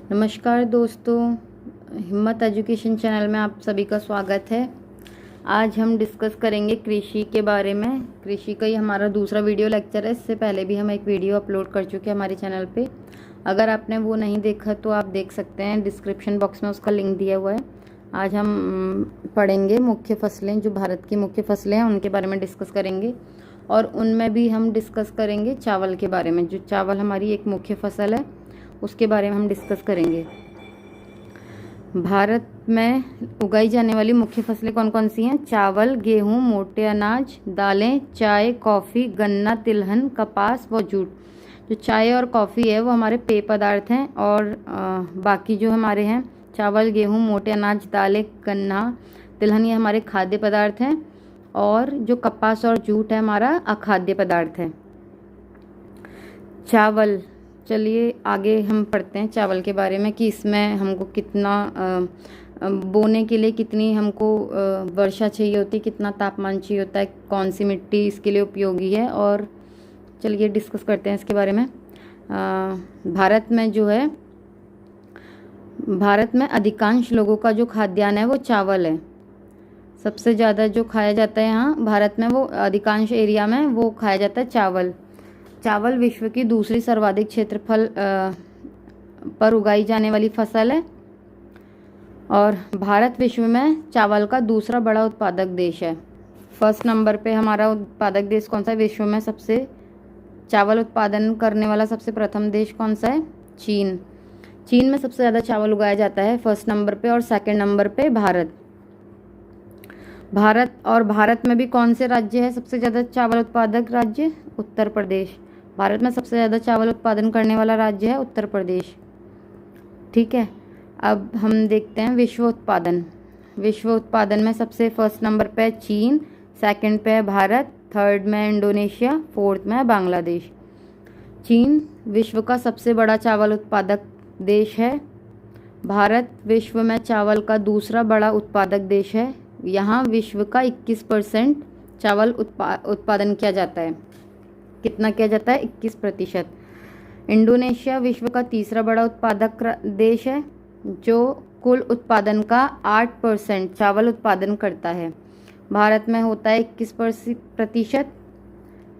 नमस्कार दोस्तों, हिम्मत एजुकेशन चैनल में आप सभी का स्वागत है। आज हम डिस्कस करेंगे कृषि के बारे में। कृषि का ही हमारा दूसरा वीडियो लेक्चर है। इससे पहले भी हम एक वीडियो अपलोड कर चुके हैं हमारे चैनल पे। अगर आपने वो नहीं देखा तो आप देख सकते हैं, डिस्क्रिप्शन बॉक्स में उसका लिंक दिया हुआ है। आज हम पढ़ेंगे मुख्य फसलें, जो भारत की मुख्य फसलें हैं उनके बारे में डिस्कस करेंगे। और उनमें भी हम डिस्कस करेंगे चावल के बारे में। जो चावल हमारी एक मुख्य फसल है उसके बारे में हम डिस्कस करेंगे। भारत में उगाई जाने वाली मुख्य फसलें कौन कौन सी हैं? चावल, गेहूं, मोटे अनाज, दालें, चाय, कॉफ़ी, गन्ना, तिलहन, कपास व जूट। जो चाय और कॉफ़ी है वो हमारे पेय पदार्थ हैं, और बाकी जो हमारे हैं चावल, गेहूं, मोटे अनाज, दालें, गन्ना, तिलहन, ये हमारे खाद्य पदार्थ हैं। और जो कपास और जूट है हमारा अखाद्य पदार्थ है। चावल, चलिए आगे हम पढ़ते हैं चावल के बारे में कि इसमें हमको कितना बोने के लिए कितनी हमको वर्षा चाहिए होती है, कितना तापमान चाहिए होता है, कौन सी मिट्टी इसके लिए उपयोगी है। और चलिए डिस्कस करते हैं इसके बारे में। भारत में जो है, भारत में अधिकांश लोगों का जो खाद्यान्न है वो चावल है। सबसे ज़्यादा जो खाया जाता है यहाँ भारत में, वो अधिकांश एरिया में वो खाया जाता है चावल। चावल विश्व की दूसरी सर्वाधिक क्षेत्रफल पर उगाई जाने वाली फसल है, और भारत विश्व में चावल का दूसरा बड़ा उत्पादक देश है। फर्स्ट नंबर पे हमारा उत्पादक देश कौन सा है विश्व में? सबसे चावल उत्पादन करने वाला सबसे प्रथम देश कौन सा है? चीन। चीन में सबसे ज़्यादा चावल उगाया जाता है फर्स्ट नंबर पे, और सेकंड नंबर पे भारत। भारत में भी कौन से राज्य है सबसे ज़्यादा चावल उत्पादक राज्य? उत्तर प्रदेश। भारत में सबसे ज़्यादा चावल उत्पादन करने वाला राज्य है उत्तर प्रदेश। ठीक है, अब हम देखते हैं विश्व उत्पादन। विश्व उत्पादन में सबसे फर्स्ट नंबर पे है चीन, सेकंड पे है भारत, थर्ड में इंडोनेशिया, फोर्थ में है बांग्लादेश। चीन विश्व का सबसे बड़ा चावल उत्पादक देश है। भारत विश्व में चावल का दूसरा बड़ा उत्पादक देश है। यहाँ विश्व का 21% चावल उत्पादन किया जाता है। कितना किया जाता है? 21%। इंडोनेशिया विश्व का तीसरा बड़ा उत्पादक देश है, जो कुल उत्पादन का 8% चावल उत्पादन करता है। भारत में होता है 21%,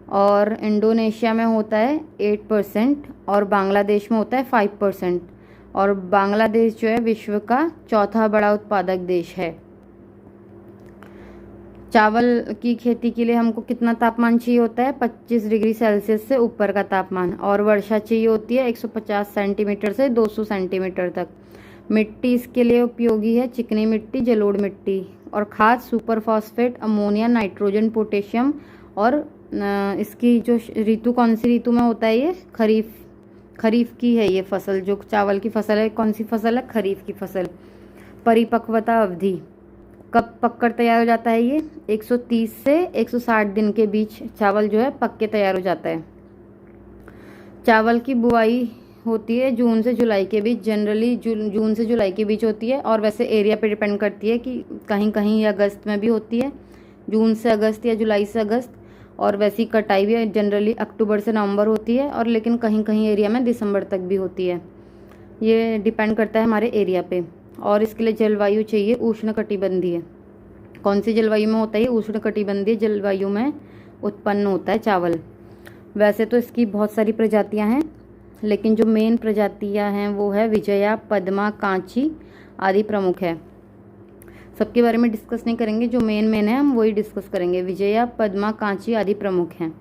और इंडोनेशिया में होता है 8%, और बांग्लादेश में होता है 5%। और बांग्लादेश जो है विश्व का चौथा बड़ा उत्पादक देश है। चावल की खेती के लिए हमको कितना तापमान चाहिए होता है? 25 डिग्री सेल्सियस से ऊपर का तापमान, और वर्षा चाहिए होती है 150 सेंटीमीटर से 200 सेंटीमीटर तक। मिट्टी इसके लिए उपयोगी है चिकनी मिट्टी, जलोढ़ मिट्टी। और खाद super phosphate, ammonia, nitrogen, potassium. और इसकी जो ऋतु कौन सी ऋतु में होता है? ये खरीफ की है ये फसल। जो चावल की फसल है कौन सी फसल है? खरीफ की फसल। परिपक्वता अवधि, कब पककर तैयार हो जाता है ये? 130 से 160 दिन के बीच चावल जो है पक के तैयार हो जाता है। चावल की बुआई होती है जून से जुलाई के बीच, जनरली जून से जुलाई के बीच होती है, और वैसे एरिया पे डिपेंड करती है कि कहीं कहीं अगस्त में भी होती है, जून से अगस्त या जुलाई से अगस्त। और वैसी कटाई भी जनरली अक्टूबर से नवंबर होती है, और लेकिन कहीं कहीं एरिया में दिसंबर तक भी होती है। ये डिपेंड करता है हमारे एरिया पे। और इसके लिए जलवायु चाहिए उष्णकटिबंधीय। कौन सी जलवायु में होता है? उष्णकटिबंधीय जलवायु में उत्पन्न होता है चावल। वैसे तो इसकी बहुत सारी प्रजातियां हैं, लेकिन जो मेन प्रजातियां हैं वो है विजया, पद्मा, कांची आदि प्रमुख है। सबके बारे में डिस्कस नहीं करेंगे, जो मेन है हम वही डिस्कस करेंगे। विजया, पद्मा, कांची आदि प्रमुख हैं।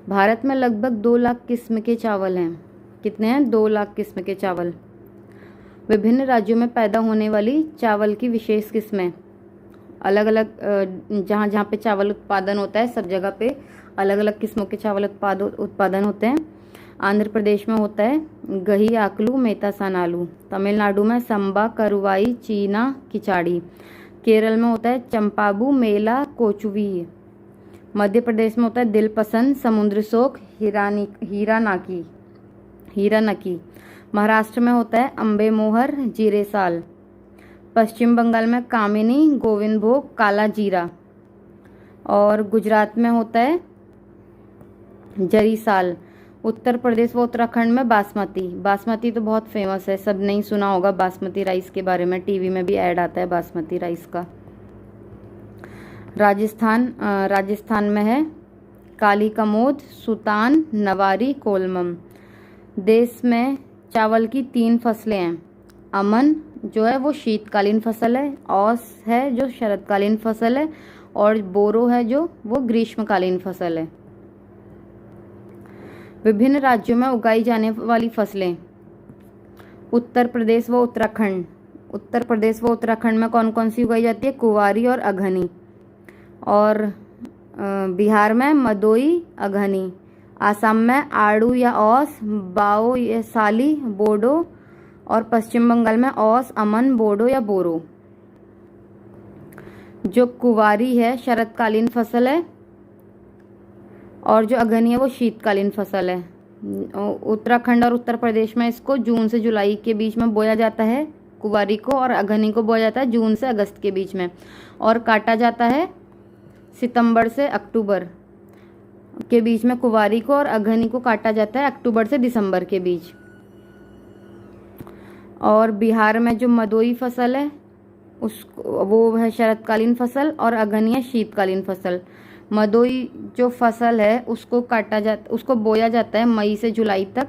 भारत में लगभग 2 लाख किस्म के चावल हैं। कितने हैं? 2 लाख किस्म के चावल। विभिन्न राज्यों में पैदा होने वाली चावल की विशेष किस्में, अलग अलग जहाँ जहाँ पे चावल उत्पादन होता है सब जगह पे अलग अलग किस्मों के चावल उत्पादन होते हैं। आंध्र प्रदेश में होता है गही आकलू, मेता सानालू। तमिलनाडु में संबा, करुवाई, चीना, किचाड़ी। केरल में होता है चंपाबू, मेला, कोचुवी। मध्य प्रदेश में होता है दिलपसंद, समुद्र सोक, हीरानकी। महाराष्ट्र में होता है अम्बे मोहर, जीरे साल। पश्चिम बंगाल में कामिनी, गोविंद भोग, काला जीरा। और गुजरात में होता है जरी साल। उत्तर प्रदेश व उत्तराखंड में बासमती। बासमती तो बहुत फेमस है, सब नहीं सुना होगा बासमती राइस के बारे में, टीवी में भी ऐड आता है बासमती राइस का। राजस्थान में है काली कमोद, सुतान, नवारी, कोलमम। देश में चावल की 3 फसलें हैं। अमन जो है वो शीतकालीन फसल है, औस है जो शरदकालीन फसल है, और बोरो है जो वो ग्रीष्मकालीन फसल है। विभिन्न राज्यों में उगाई जाने वाली फसलें। उत्तर प्रदेश व उत्तराखंड। उत्तर प्रदेश व उत्तराखंड में कौन कौन सी उगाई जाती है? कुवारी और अघनी। और बिहार में मदोई, अघनी। आसाम में आड़ू या औस, बाओ या साली, बोडो। और पश्चिम बंगाल में औस, अमन, बोडो या बोरो। जो कुवारी है शरदकालीन फसल है, और जो अघनी है वो शीतकालीन फसल है। उत्तराखंड और उत्तर प्रदेश में इसको जून से जुलाई के बीच में बोया जाता है कुवारी को, और अघनी को बोया जाता है जून से अगस्त के बीच में, और काटा जाता है सितंबर से अक्टूबर के बीच में कुवारी को, और अघनी को काटा जाता है अक्टूबर से दिसंबर के बीच। और बिहार में जो मदोई फसल है उसको वो है शरदकालीन फसल, और अघनी है शीतकालीन फसल। मदोई जो फसल है उसको बोया जाता है मई से जुलाई तक,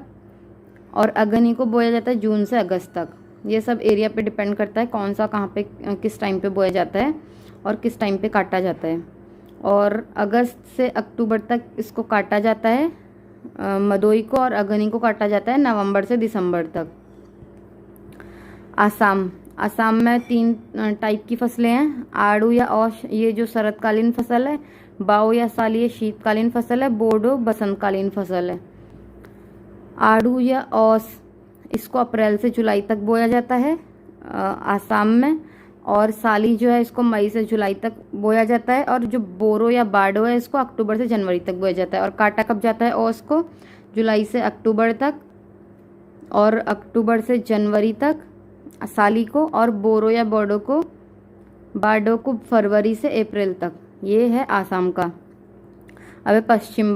और अघनी को बोया जाता है जून से अगस्त तक। ये सब एरिया पे डिपेंड करता है कौन सा कहाँ पे किस टाइम पे बोया जाता है और किस टाइम पे काटा जाता है। और अगस्त से अक्टूबर तक इसको काटा जाता है मदोई को, और अघनी को काटा जाता है नवंबर से दिसंबर तक। आसाम में 3 टाइप की फसलें हैं। आड़ू या औश ये जो शरदकालीन फसल है, बाओ या साली ये शीतकालीन फसल है, बोडो बसंतकालीन फसल है। आड़ू या औस इसको अप्रैल से जुलाई तक बोया जाता है आसाम में, और साली जो है इसको मई से जुलाई तक बोया जाता है, और जो बोरो या बाडो है इसको अक्टूबर से जनवरी तक बोया जाता है। और काटा कब जाता है औस को? जुलाई से अक्टूबर तक, और अक्टूबर से जनवरी तक साली को, और बोरो या बाडो को फरवरी से अप्रैल तक। ये है आसाम का। अब पश्चिम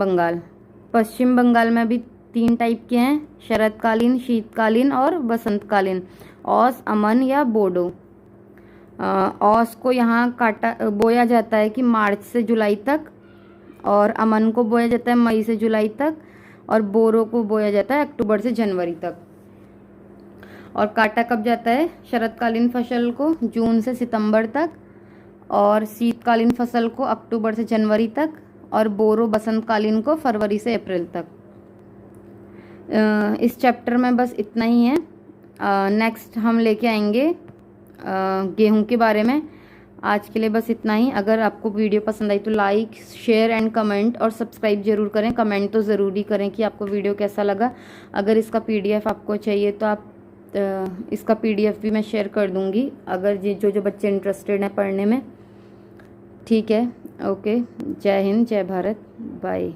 बंगाल में भी 3 टाइप के हैं, शरदकालीन, शीतकालीन और बसंतकालीन। औस, अमन या बोडो। औस को यहाँ बोया जाता है कि मार्च से जुलाई तक, और अमन को बोया जाता है मई से जुलाई तक, और बोरो को बोया जाता है अक्टूबर से जनवरी तक। और काटा कब जाता है शरदकालीन फसल को? जून से सितंबर तक, और शीतकालीन फसल को अक्टूबर से जनवरी तक, और बोरो बसंतकालीन को फरवरी से अप्रैल तक। इस चैप्टर में बस इतना ही है। नेक्स्ट हम लेके आएंगे गेहूं के बारे में। आज के लिए बस इतना ही। अगर आपको वीडियो पसंद आई तो लाइक, शेयर एंड कमेंट और सब्सक्राइब जरूर करें। कमेंट तो ज़रूरी करें कि आपको वीडियो कैसा लगा। अगर इसका PDF आपको चाहिए तो आप इसका PDF भी मैं शेयर कर दूंगी, अगर जो बच्चे इंटरेस्टेड हैं पढ़ने में। ठीक है, ओके। जय हिंद, जय भारत, बाय।